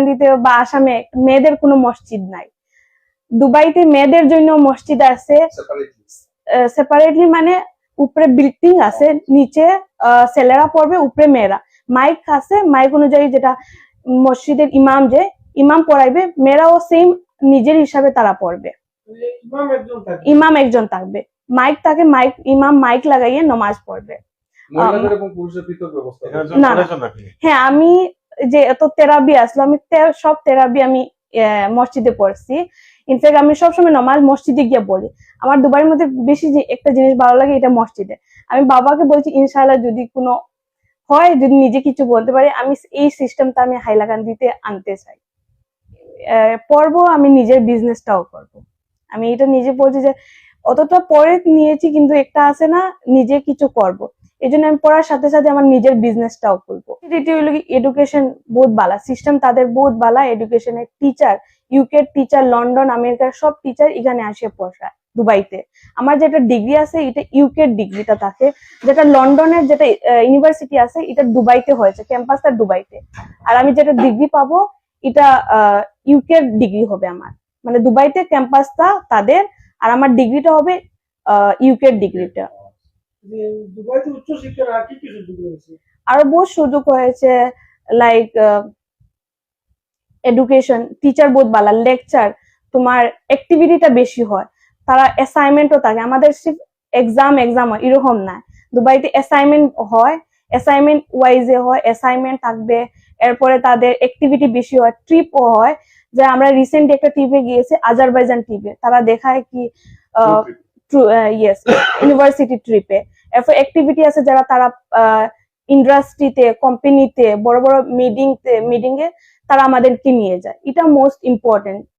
হাইলাকান্দিতে বা আসামে মেয়েদের কোনো মসজিদ নাই। দুবাইতে মেয়েদের জন্য মসজিদ আছে সেপারেটলি, মানে উপরে বিল্ডিং আছে, নিচে ছেলেরা পড়বে, উপরে মেয়েরা। মাইক আছে, মাইক অনুযায়ী যেটা মসজিদের ইমাম পড়াইবে, মেয়েরাও সেম নিজের হিসাবে তারা পড়বে। ইমাম একজন থাকবে, মাইক থাকে, ইমাম মাইক লাগাইয়ে নমাজ পড়বে। না, হ্যাঁ, আমি যে এত তেরাবি আসলো, আমি সব তেরাবি আমি মসজিদে পড়ছি। ইনফ্যাক্ট আমি সবসময় নমাজ মসজিদে গিয়ে পড়ি। আমার দুবাইয়ের মধ্যে বেশি যে একটা জিনিস ভালো লাগে, এটা মসজিদে। আমি বাবাকে বলছি ইনশাআল্লাহ যদি কোনো হয়, যদি নিজে কিছু বলতে পারি, আমি এই সিস্টেমটা আমি হাইলাকান্দিতে আনতে চাই। পড়বো, আমি নিজের বিজনেসটাও করব। আমি এটা নিজে বলছি যে অতটা পরে নিয়েছি, কিন্তু একটা আছে না, নিজে কিছু করব। এই জন্য আমি পড়ার সাথে সাথে আমার নিজের বিজনেসটাও করবো। এডুকেশন বহুত ভালো সিস্টেম, তাদের বহুত ভালো এডুকেশনের টিচার, ইউকে টিচার, লন্ডন, আমেরিকার সব টিচার এখানে আসে পড়ায় দুবাইতে। আমার যেটা ডিগ্রি আছে এটা ইউকে ডিগ্রিটা থাকে, যেটা লন্ডনের যেটা ইউনিভার্সিটি আছে এটা দুবাইতে হয়েছে, ক্যাম্পাসটা দুবাইতে। আর আমি যেটা ডিগ্রি পাবো এটা ইউকে ডিগ্রি হবে আমার, মানে দুবাইতে ক্যাম্পাসটা তাদের, আর আমার ডিগ্রিটা হবে ইউকে ডিগ্রিটা। দুবাইতে উচ্চশিক্ষার আর কি কি সুযোগ রয়েছে? আরো বহুত সুযোগ হয়েছে, লাইক এডুকেশন, টিচার বহুত ভালো, লেকচার, তোমার অ্যাক্টিভিটিটা বেশি হয়, তারা অ্যাসাইনমেন্টও থাকে। আমাদের এক্সাম হয় এরকম না, দুবাইতে অ্যাসাইনমেন্ট হয়, অ্যাসাইনমেন্ট ওয়াইজে হয়, অ্যাসাইনমেন্ট থাকবে। এরপরে তাদের অ্যাক্টিভিটি বেশি হয়, ট্রিপও হয়। যে আমরা রিসেন্টলি একটা ট্রিপে গিয়েছি, আজারবাইজান ট্রিপে, তারা দেখায় কি ইয়েস, ইউনিভার্সিটি ট্রিপে। এরপর অ্যাক্টিভিটি আছে যারা তারা ইন্ডাস্ট্রিতে, কোম্পানিতে, বড় বড় মিটিং এ তারা আমাদেরকে নিয়ে যায়। এটা মোস্ট ইম্পর্টেন্ট।